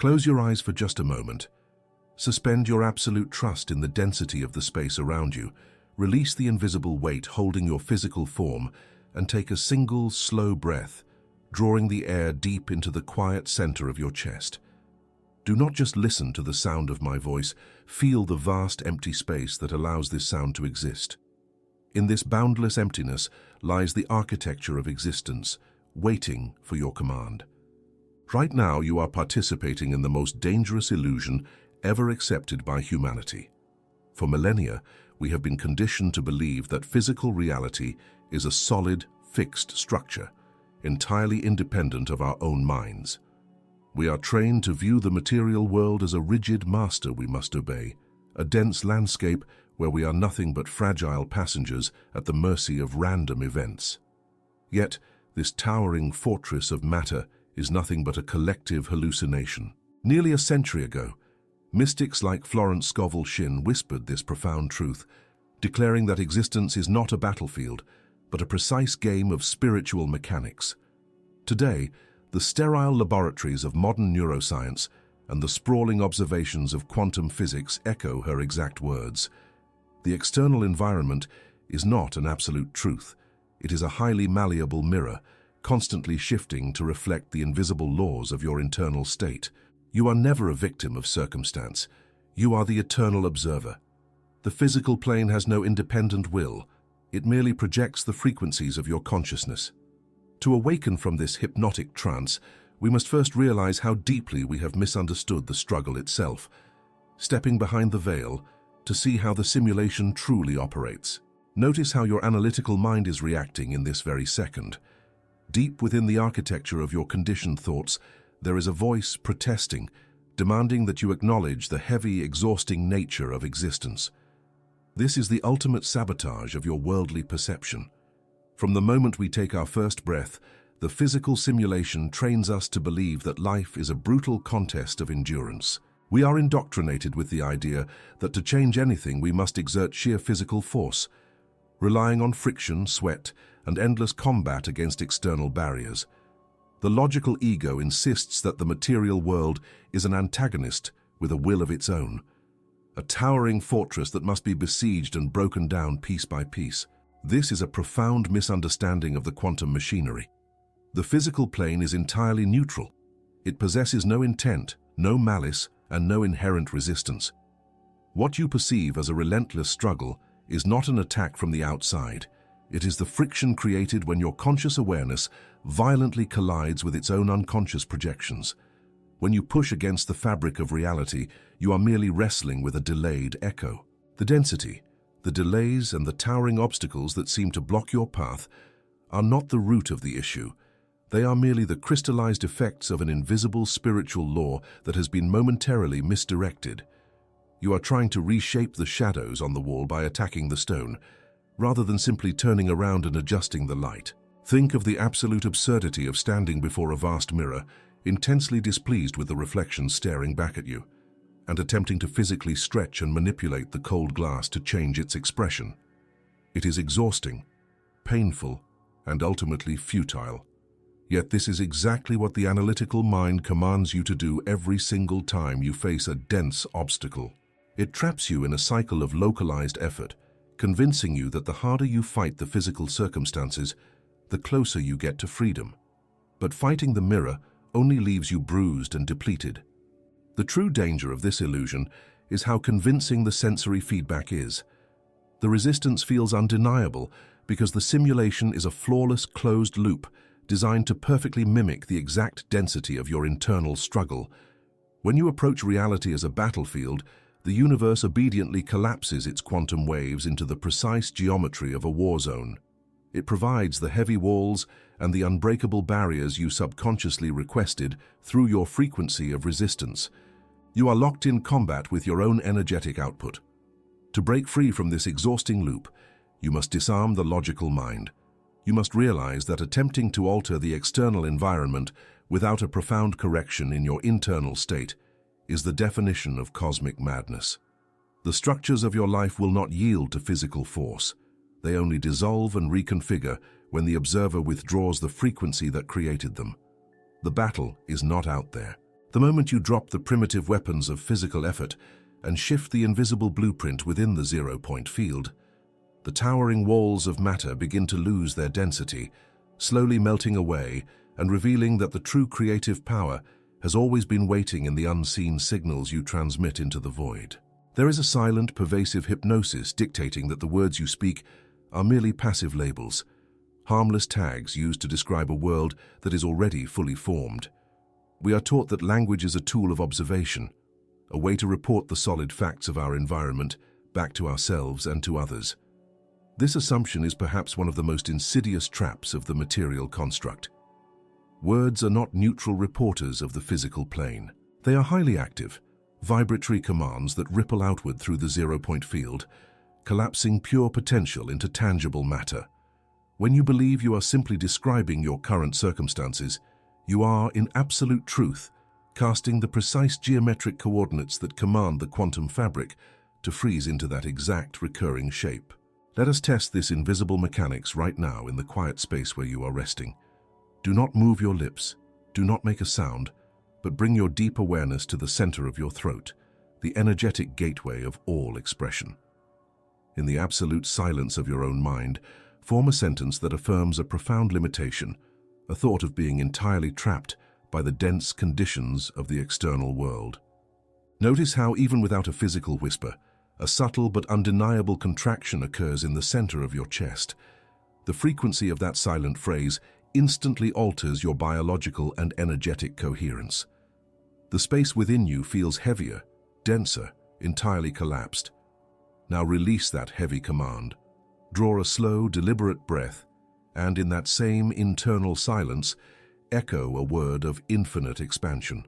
Close your eyes for just a moment. Suspend your absolute trust in the density of the space around you. Release the invisible weight holding your physical form and take a single, slow breath, drawing the air deep into the quiet center of your chest. Do not just listen to the sound of my voice, feel the vast empty space that allows this sound to exist. In this boundless emptiness lies the architecture of existence, waiting for your command. Right now you are participating in the most dangerous illusion ever accepted by humanity. For millennia, we have been conditioned to believe that physical reality is a solid, fixed structure, entirely independent of our own minds. We are trained to view the material world as a rigid master we must obey, a dense landscape where we are nothing but fragile passengers at the mercy of random events. Yet, this towering fortress of matter is nothing but a collective hallucination. Nearly a century ago, mystics like Florence Scovel Shinn whispered this profound truth, declaring that existence is not a battlefield, but a precise game of spiritual mechanics. Today, the sterile laboratories of modern neuroscience and the sprawling observations of quantum physics echo her exact words. The external environment is not an absolute truth. It is a highly malleable mirror, constantly shifting to reflect the invisible laws of your internal state. You are never a victim of circumstance. You are the eternal observer. The physical plane has no independent will. It merely projects the frequencies of your consciousness. To awaken from this hypnotic trance, we must first realize how deeply we have misunderstood the struggle itself, stepping behind the veil to see how the simulation truly operates. Notice how your analytical mind is reacting in this very second. Deep within the architecture of your conditioned thoughts, there is a voice protesting, demanding that you acknowledge the heavy, exhausting nature of existence. This is the ultimate sabotage of your worldly perception. From the moment we take our first breath, the physical simulation trains us to believe that life is a brutal contest of endurance. We are indoctrinated with the idea that to change anything we must exert sheer physical force, relying on friction, sweat, and endless combat against external barriers. The logical ego insists that the material world is an antagonist with a will of its own, a towering fortress that must be besieged and broken down piece by piece. This is a profound misunderstanding of the quantum machinery. The physical plane is entirely neutral. It possesses no intent, no malice, and no inherent resistance. What you perceive as a relentless struggle is not an attack from the outside. It is the friction created when your conscious awareness violently collides with its own unconscious projections. When you push against the fabric of reality, you are merely wrestling with a delayed echo. The density, the delays, and the towering obstacles that seem to block your path are not the root of the issue. They are merely the crystallized effects of an invisible spiritual law that has been momentarily misdirected. You are trying to reshape the shadows on the wall by attacking the stone, rather than simply turning around and adjusting the light. Think of the absolute absurdity of standing before a vast mirror, intensely displeased with the reflection staring back at you, and attempting to physically stretch and manipulate the cold glass to change its expression. It is exhausting, painful, and ultimately futile. Yet this is exactly what the analytical mind commands you to do every single time you face a dense obstacle. It traps you in a cycle of localized effort, convincing you that the harder you fight the physical circumstances, the closer you get to freedom. But fighting the mirror only leaves you bruised and depleted. The true danger of this illusion is how convincing the sensory feedback is. The resistance feels undeniable because the simulation is a flawless closed loop designed to perfectly mimic the exact density of your internal struggle. When you approach reality as a battlefield, the universe obediently collapses its quantum waves into the precise geometry of a war zone. It provides the heavy walls and the unbreakable barriers you subconsciously requested through your frequency of resistance. You are locked in combat with your own energetic output. To break free from this exhausting loop, you must disarm the logical mind. You must realize that attempting to alter the external environment without a profound correction in your internal state is the definition of cosmic madness. The structures of your life will not yield to physical force. They only dissolve and reconfigure when the observer withdraws the frequency that created them. The battle is not out there. The moment you drop the primitive weapons of physical effort and shift the invisible blueprint within the zero-point field, the towering walls of matter begin to lose their density, slowly melting away and revealing that the true creative power has always been waiting in the unseen signals you transmit into the void. There is a silent, pervasive hypnosis dictating that the words you speak are merely passive labels, harmless tags used to describe a world that is already fully formed. We are taught that language is a tool of observation, a way to report the solid facts of our environment back to ourselves and to others. This assumption is perhaps one of the most insidious traps of the material construct. Words are not neutral reporters of the physical plane. They are highly active, vibratory commands that ripple outward through the zero-point field, collapsing pure potential into tangible matter. When you believe you are simply describing your current circumstances, you are, in absolute truth, casting the precise geometric coordinates that command the quantum fabric to freeze into that exact recurring shape. Let us test this invisible mechanics right now in the quiet space where you are resting. Do not move your lips, do not make a sound, but bring your deep awareness to the center of your throat, the energetic gateway of all expression. In the absolute silence of your own mind, form a sentence that affirms a profound limitation, a thought of being entirely trapped by the dense conditions of the external world. Notice how, even without a physical whisper, a subtle but undeniable contraction occurs in the center of your chest. The frequency of that silent phrase instantly alters your biological and energetic coherence. The space within you feels heavier, denser, entirely collapsed. Now release that heavy command. Draw a slow, deliberate breath, and in that same internal silence, echo a word of infinite expansion.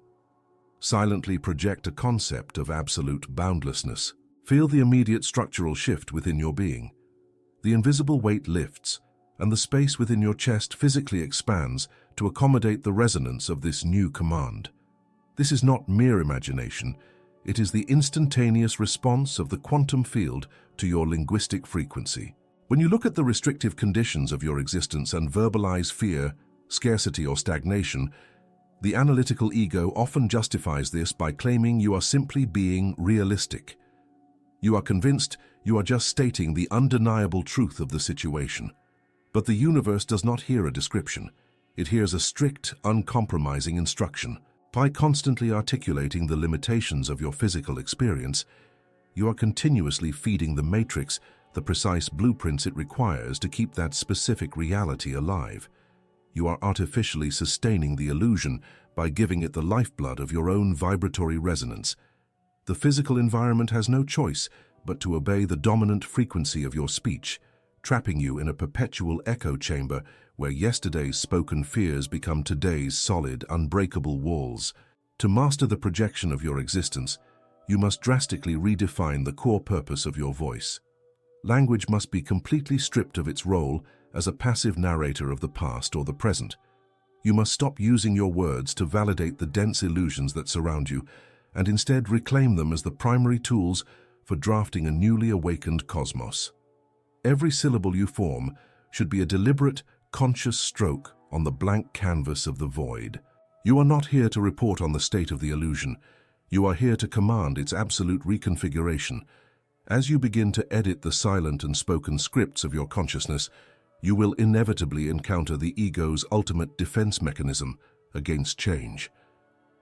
Silently project a concept of absolute boundlessness. Feel the immediate structural shift within your being. The invisible weight lifts, and the space within your chest physically expands to accommodate the resonance of this new command. This is not mere imagination, it is the instantaneous response of the quantum field to your linguistic frequency. When you look at the restrictive conditions of your existence and verbalize fear, scarcity, or stagnation, the analytical ego often justifies this by claiming you are simply being realistic. You are convinced you are just stating the undeniable truth of the situation. But the universe does not hear a description. It hears a strict, uncompromising instruction. By constantly articulating the limitations of your physical experience, you are continuously feeding the matrix the precise blueprints it requires to keep that specific reality alive. You are artificially sustaining the illusion by giving it the lifeblood of your own vibratory resonance. The physical environment has no choice but to obey the dominant frequency of your speech, trapping you in a perpetual echo chamber where yesterday's spoken fears become today's solid, unbreakable walls. To master the projection of your existence, you must drastically redefine the core purpose of your voice. Language must be completely stripped of its role as a passive narrator of the past or the present. You must stop using your words to validate the dense illusions that surround you, and instead reclaim them as the primary tools for drafting a newly awakened cosmos. Every syllable you form should be a deliberate, conscious stroke on the blank canvas of the void. You are not here to report on the state of the illusion. You are here to command its absolute reconfiguration. As you begin to edit the silent and spoken scripts of your consciousness, you will inevitably encounter the ego's ultimate defense mechanism against change.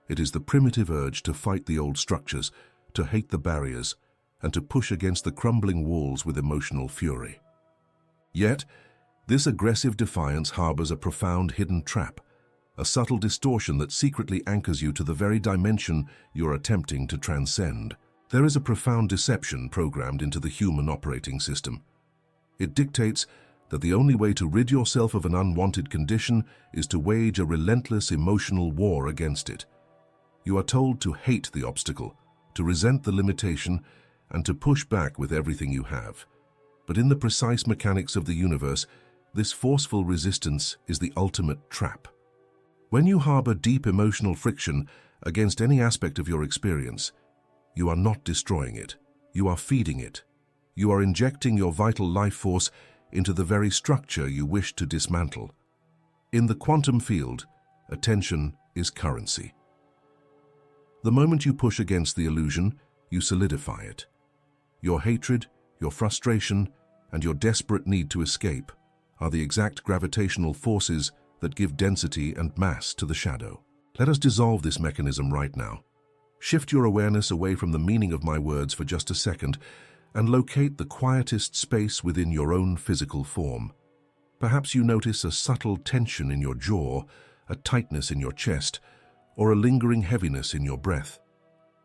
It is the primitive urge to fight the old structures, to hate the barriers, and to push against the crumbling walls with emotional fury. Yet, this aggressive defiance harbors a profound hidden trap, a subtle distortion that secretly anchors you to the very dimension you're attempting to transcend. There is a profound deception programmed into the human operating system. It dictates that the only way to rid yourself of an unwanted condition is to wage a relentless emotional war against it. You are told to hate the obstacle, to resent the limitation, and to push back with everything you have. But in the precise mechanics of the universe, this forceful resistance is the ultimate trap. When you harbor deep emotional friction against any aspect of your experience, you are not destroying it. You are feeding it. You are injecting your vital life force into the very structure you wish to dismantle. In the quantum field, attention is currency. The moment you push against the illusion, you solidify it. Your hatred, your frustration, and your desperate need to escape are the exact gravitational forces that give density and mass to the shadow. Let us dissolve this mechanism right now. Shift your awareness away from the meaning of my words for just a second and locate the quietest space within your own physical form. Perhaps you notice a subtle tension in your jaw, a tightness in your chest, or a lingering heaviness in your breath.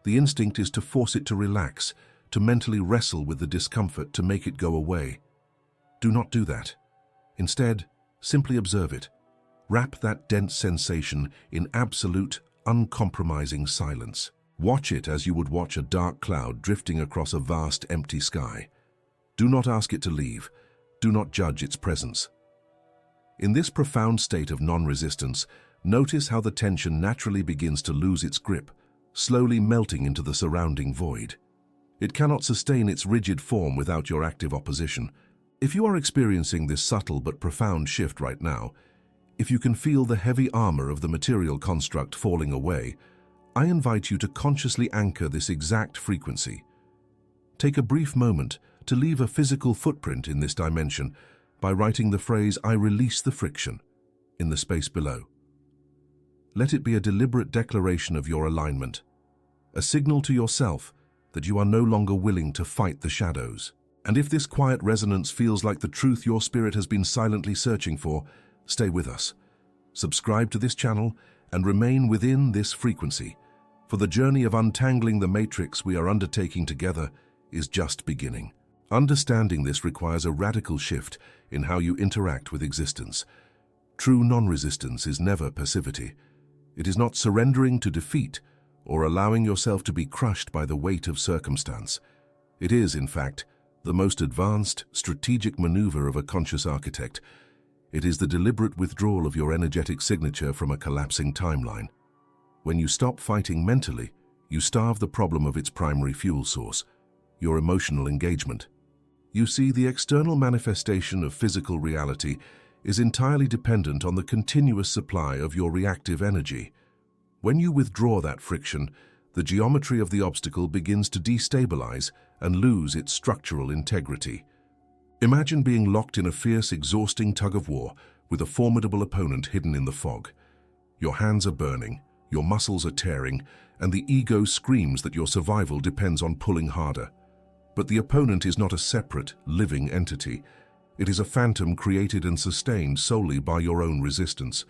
The instinct is to force it to relax, to mentally wrestle with the discomfort to make it go away. Do not do that. Instead, simply observe it. Wrap that dense sensation in absolute, uncompromising silence. Watch it as you would watch a dark cloud drifting across a vast, empty sky. Do not ask it to leave. Do not judge its presence. In this profound state of non-resistance, notice how the tension naturally begins to lose its grip, slowly melting into the surrounding void. It cannot sustain its rigid form without your active opposition. If you are experiencing this subtle but profound shift right now, if you can feel the heavy armor of the material construct falling away, I invite you to consciously anchor this exact frequency. Take a brief moment to leave a physical footprint in this dimension by writing the phrase, "I release the friction," in the space below. Let it be a deliberate declaration of your alignment, a signal to yourself that you are no longer willing to fight the shadows. And if this quiet resonance feels like the truth your spirit has been silently searching for, stay with us. Subscribe to this channel and remain within this frequency, for the journey of untangling the matrix we are undertaking together is just beginning. Understanding this requires a radical shift in how you interact with existence. True non-resistance is never passivity. It is not surrendering to defeat or allowing yourself to be crushed by the weight of circumstance. It is, in fact, the most advanced, strategic maneuver of a conscious architect. It is the deliberate withdrawal of your energetic signature from a collapsing timeline. When you stop fighting mentally, you starve the problem of its primary fuel source, your emotional engagement. You see, the external manifestation of physical reality is entirely dependent on the continuous supply of your reactive energy. When you withdraw that friction, the geometry of the obstacle begins to destabilize and lose its structural integrity. Imagine being locked in a fierce, exhausting tug-of-war with a formidable opponent hidden in the fog. Your hands are burning, your muscles are tearing, and the ego screams that your survival depends on pulling harder. But the opponent is not a separate, living entity. It is a phantom created and sustained solely by your own resistance.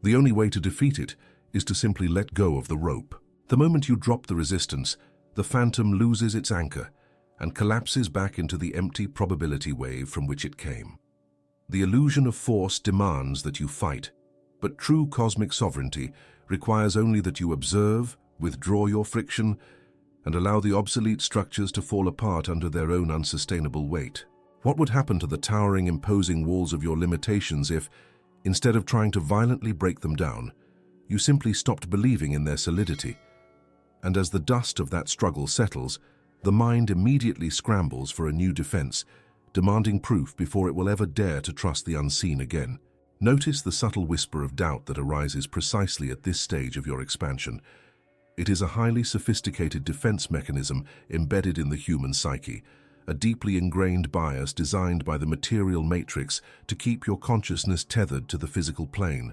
The only way to defeat it is to simply let go of the rope. The moment you drop the resistance, the phantom loses its anchor and collapses back into the empty probability wave from which it came. The illusion of force demands that you fight, but true cosmic sovereignty requires only that you observe, withdraw your friction, and allow the obsolete structures to fall apart under their own unsustainable weight. What would happen to the towering, imposing walls of your limitations if, instead of trying to violently break them down, you simply stopped believing in their solidity? And as the dust of that struggle settles, the mind immediately scrambles for a new defense, demanding proof before it will ever dare to trust the unseen again. Notice the subtle whisper of doubt that arises precisely at this stage of your expansion. It is a highly sophisticated defense mechanism embedded in the human psyche, a deeply ingrained bias designed by the material matrix to keep your consciousness tethered to the physical plane.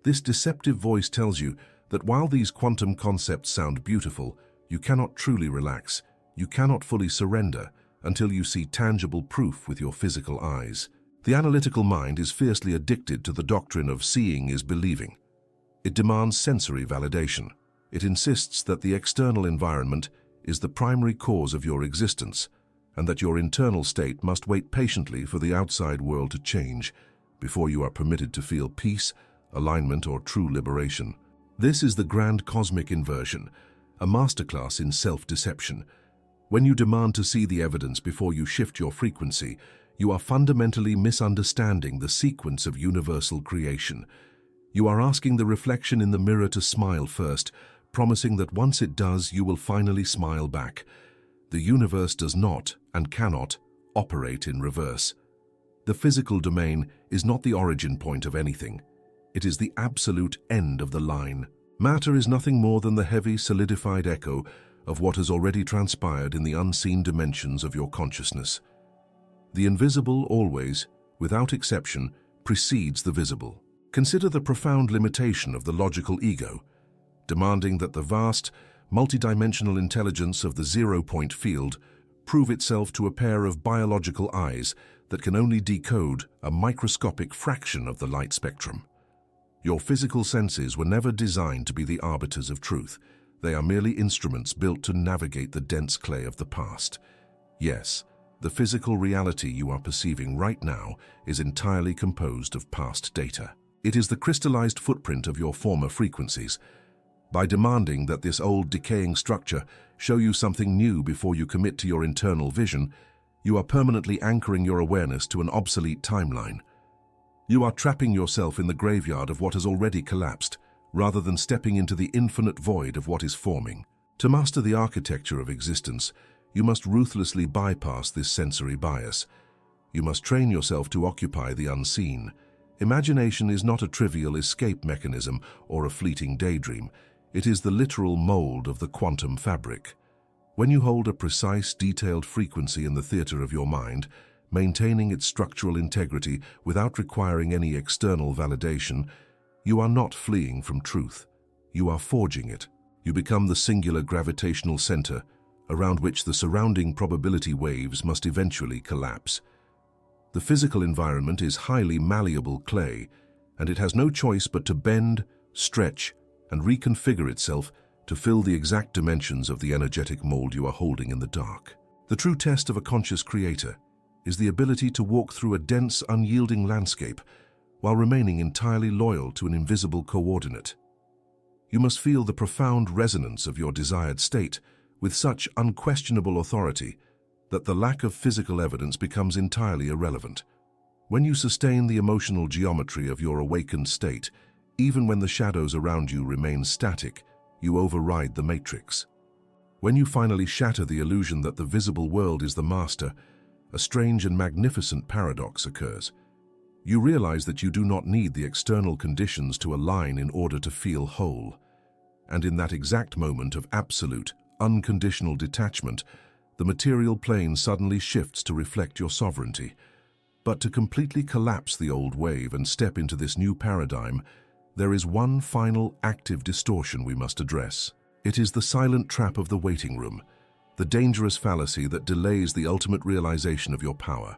This deceptive voice tells you that while these quantum concepts sound beautiful, you cannot truly relax, you cannot fully surrender until you see tangible proof with your physical eyes. The analytical mind is fiercely addicted to the doctrine of seeing is believing. It demands sensory validation. It insists that the external environment is the primary cause of your existence, and that your internal state must wait patiently for the outside world to change before you are permitted to feel peace, alignment, or true liberation. This is the grand cosmic inversion, a masterclass in self-deception. When you demand to see the evidence before you shift your frequency, you are fundamentally misunderstanding the sequence of universal creation. You are asking the reflection in the mirror to smile first, promising that once it does, you will finally smile back. The universe does not and cannot operate in reverse. The physical domain is not the origin point of anything. It is the absolute end of the line. Matter is nothing more than the heavy, solidified echo of what has already transpired in the unseen dimensions of your consciousness. The invisible always, without exception, precedes the visible. Consider the profound limitation of the logical ego, demanding that the vast, multidimensional intelligence of the zero-point field prove itself to a pair of biological eyes that can only decode a microscopic fraction of the light spectrum. Your physical senses were never designed to be the arbiters of truth. They are merely instruments built to navigate the dense clay of the past. Yes, the physical reality you are perceiving right now is entirely composed of past data. It is the crystallized footprint of your former frequencies. By demanding that this old decaying structure show you something new before you commit to your internal vision, you are permanently anchoring your awareness to an obsolete timeline. You are trapping yourself in the graveyard of what has already collapsed, rather than stepping into the infinite void of what is forming. To master the architecture of existence, you must ruthlessly bypass this sensory bias. You must train yourself to occupy the unseen. Imagination is not a trivial escape mechanism or a fleeting daydream. It is the literal mold of the quantum fabric. When you hold a precise, detailed frequency in the theater of your mind, maintaining its structural integrity without requiring any external validation, you are not fleeing from truth. You are forging it. You become the singular gravitational center around which the surrounding probability waves must eventually collapse. The physical environment is highly malleable clay, and it has no choice but to bend, stretch, and reconfigure itself to fill the exact dimensions of the energetic mold you are holding in the dark. The true test of a conscious creator is the ability to walk through a dense, unyielding landscape while remaining entirely loyal to an invisible coordinate. You must feel the profound resonance of your desired state with such unquestionable authority that the lack of physical evidence becomes entirely irrelevant. When you sustain the emotional geometry of your awakened state, even when the shadows around you remain static, you override the matrix. When you finally shatter the illusion that the visible world is the master, a strange and magnificent paradox occurs. You realize that you do not need the external conditions to align in order to feel whole. And in that exact moment of absolute, unconditional detachment, the material plane suddenly shifts to reflect your sovereignty. But to completely collapse the old wave and step into this new paradigm, there is one final active distortion we must address. It is the silent trap of the waiting room, the dangerous fallacy that delays the ultimate realization of your power.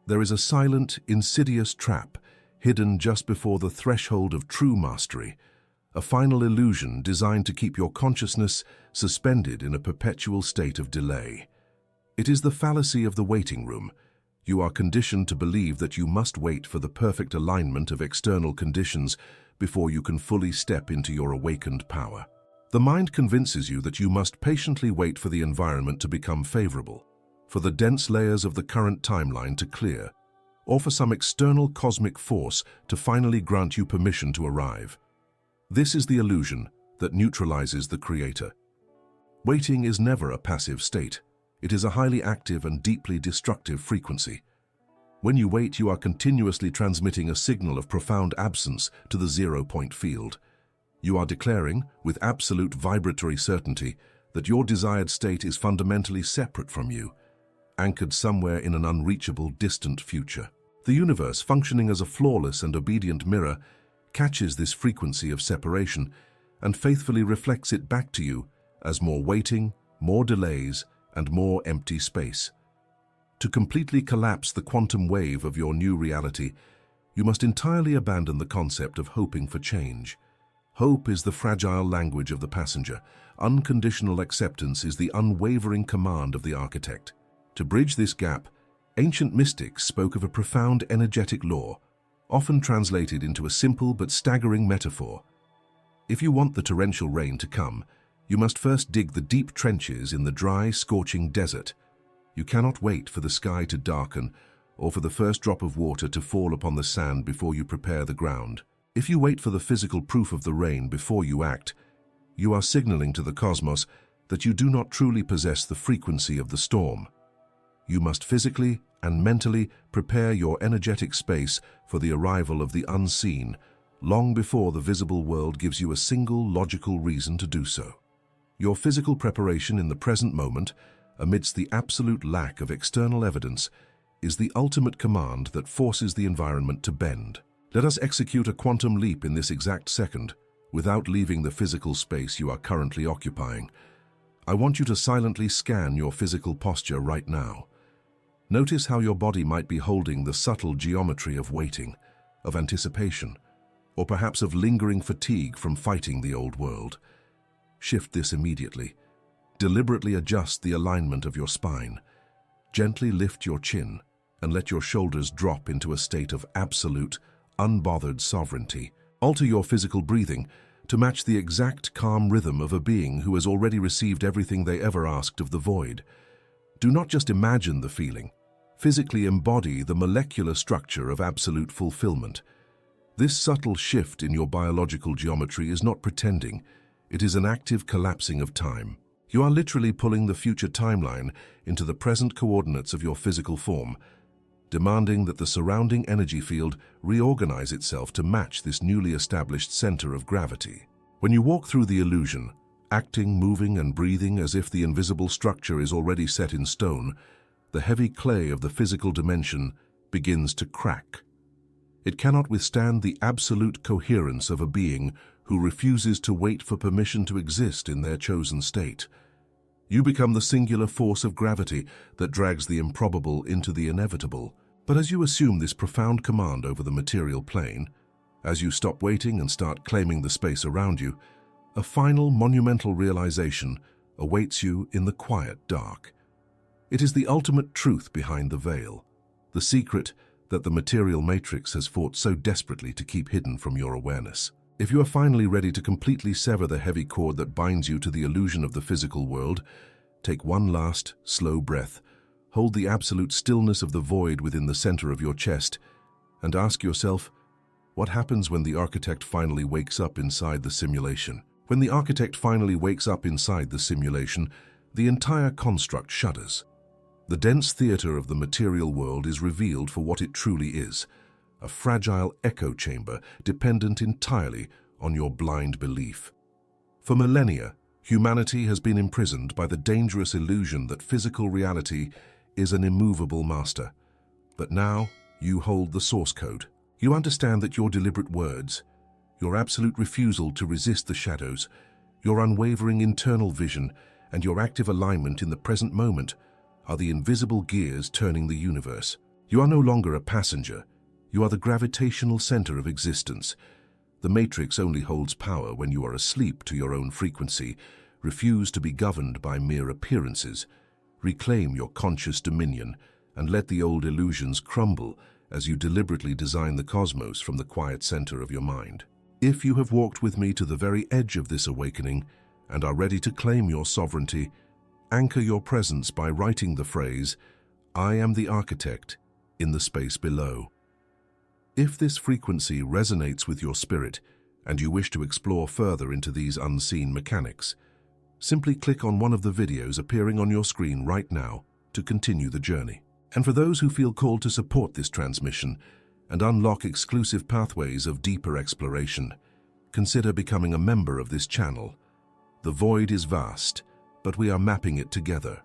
There is a silent, insidious trap hidden just before the threshold of true mastery, a final illusion designed to keep your consciousness suspended in a perpetual state of delay. It is the fallacy of the waiting room. You are conditioned to believe that you must wait for the perfect alignment of external conditions before you can fully step into your awakened power. The mind convinces you that you must patiently wait for the environment to become favorable, for the dense layers of the current timeline to clear, or for some external cosmic force to finally grant you permission to arrive. This is the illusion that neutralizes the creator. Waiting is never a passive state. It is a highly active and deeply destructive frequency. When you wait, you are continuously transmitting a signal of profound absence to the zero-point field. You are declaring, with absolute vibratory certainty, that your desired state is fundamentally separate from you, anchored somewhere in an unreachable, distant future. The universe, functioning as a flawless and obedient mirror, catches this frequency of separation and faithfully reflects it back to you as more waiting, more delays, and more empty space. To completely collapse the quantum wave of your new reality, you must entirely abandon the concept of hoping for change. Hope is the fragile language of the passenger. Unconditional acceptance is the unwavering command of the architect. To bridge this gap, ancient mystics spoke of a profound energetic law, often translated into a simple but staggering metaphor. If you want the torrential rain to come, you must first dig the deep trenches in the dry, scorching desert. You cannot wait for the sky to darken or for the first drop of water to fall upon the sand before you prepare the ground. If you wait for the physical proof of the rain before you act, you are signaling to the cosmos that you do not truly possess the frequency of the storm. You must physically, and mentally prepare your energetic space for the arrival of the unseen, long before the visible world gives you a single logical reason to do so. Your physical preparation in the present moment, amidst the absolute lack of external evidence, is the ultimate command that forces the environment to bend. Let us execute a quantum leap in this exact second, without leaving the physical space you are currently occupying. I want you to silently scan your physical posture right now. Notice how your body might be holding the subtle geometry of waiting, of anticipation, or perhaps of lingering fatigue from fighting the old world. Shift this immediately. Deliberately adjust the alignment of your spine. Gently lift your chin and let your shoulders drop into a state of absolute, unbothered sovereignty. Alter your physical breathing to match the exact calm rhythm of a being who has already received everything they ever asked of the void. Do not just imagine the feeling. Physically embody the molecular structure of absolute fulfillment. This subtle shift in your biological geometry is not pretending. It is an active collapsing of time. You are literally pulling the future timeline into the present coordinates of your physical form, demanding that the surrounding energy field reorganize itself to match this newly established center of gravity. When you walk through the illusion, acting, moving, and breathing as if the invisible structure is already set in stone, the heavy clay of the physical dimension begins to crack. It cannot withstand the absolute coherence of a being who refuses to wait for permission to exist in their chosen state. You become the singular force of gravity that drags the improbable into the inevitable. But as you assume this profound command over the material plane, as you stop waiting and start claiming the space around you, a final monumental realization awaits you in the quiet dark. It is the ultimate truth behind the veil, the secret that the material matrix has fought so desperately to keep hidden from your awareness. If you are finally ready to completely sever the heavy cord that binds you to the illusion of the physical world, take one last, slow breath, hold the absolute stillness of the void within the center of your chest, and ask yourself, what happens when the architect finally wakes up inside the simulation? When the architect finally wakes up inside the simulation, the entire construct shudders. The dense theater of the material world is revealed for what it truly is, a fragile echo chamber dependent entirely on your blind belief. For millennia, humanity has been imprisoned by the dangerous illusion that physical reality is an immovable master. But now, you hold the source code. You understand that your deliberate words, your absolute refusal to resist the shadows, your unwavering internal vision, and your active alignment in the present moment are the invisible gears turning the universe. You are no longer a passenger. You are the gravitational center of existence. The matrix only holds power when you are asleep to your own frequency. Refuse to be governed by mere appearances. Reclaim your conscious dominion and let the old illusions crumble as you deliberately design the cosmos from the quiet center of your mind. If you have walked with me to the very edge of this awakening and are ready to claim your sovereignty, anchor your presence by writing the phrase, "I am the architect," in the space below. If this frequency resonates with your spirit and you wish to explore further into these unseen mechanics, simply click on one of the videos appearing on your screen right now to continue the journey. And for those who feel called to support this transmission and unlock exclusive pathways of deeper exploration, consider becoming a member of this channel. The void is vast, but we are mapping it together.